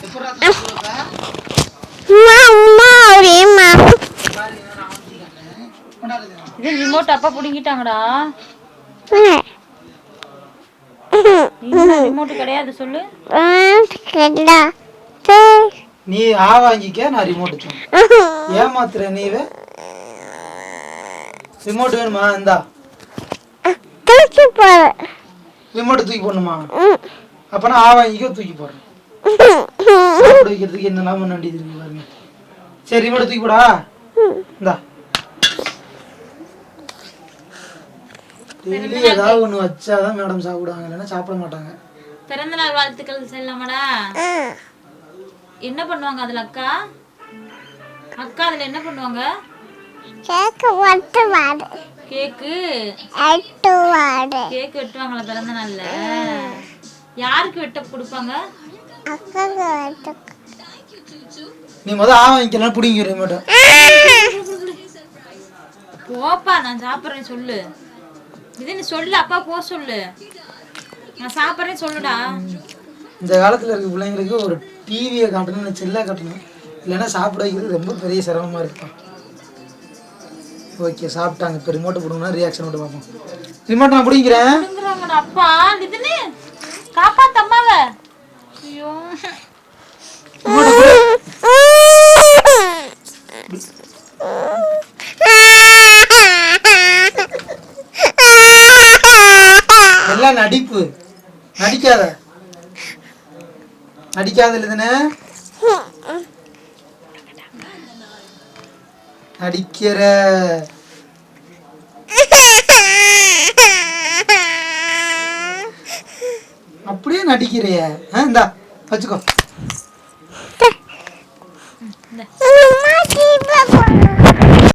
இது ரிமோட் அப்பா புடிங்கிட்டாங்கடா. ரிமோட் கிடையாது சொல்லு. நீ வாங்கிக்க, நான் ரிமோட் ஏமாத்துற நீ. ரிமோட் வேணுமா? இந்தா ரிமோட் தூக்கி போடணுமா? அப்பனா வாங்கிக்க, தூக்கி போடுறேன். சாப்பிட வைக்கிறதுக்கு என்னெல்லாம் பண்ண வேண்டியது இருக்கு பாருங்க. சரி ரிமோட் தூக்கி போடா. இந்தா டெய்லி ஏதாவது ஒன்று வச்சாதான் மேடம் சாப்பிடுவாங்க, இல்லைன்னா சாப்பிட மாட்டாங்க. பிறந்த நாள் வாழ்த்துக்கள் செல்லமாடா. என்ன பண்ணுவாங்க அதுல அக்கா? அக்கா அதுல என்ன பண்ணுவாங்க? கேக்கு வெட்டுவாங்களா பிறந்த நாள்ல? யாருக்கு வெட்ட கொடுப்பாங்க? நீ வாங்கிக்கலாம், புடிங்கிற ரிமோட். போப்பா, நான் சாப்பிட்றேன் சொல்லு. இது நீ சொல்லு, அப்பா போ சொல்லு. நான் சாப்பிட்றேன் சொல்லுடா. இந்த காலத்தில் இருக்க பிள்ளைங்களுக்கு ஒரு டிவியை காட்டணும், செல்லை காட்டணும், இல்லைன்னா சாப்பிட வைக்கிறது ரொம்ப பெரிய சிரமமாக இருக்கும். ஓகே, சாப்பிட்டாங்க. இப்போ ரிமோட்டை கொடுங்கன்னா ரியாக்ஷன் மட்டும் பார்ப்போம். ரிமோட் நான் பிடிக்கிறேன். அப்பா நிதினு காப்பாத்து அம்மாவை. ஐயோ, எல்லாம் நடிப்பு. நடிக்காத இல்லைதானே? நடிக்கிற. அப்படியே நடிக்கிறிய? இந்தா வச்சுக்கோ.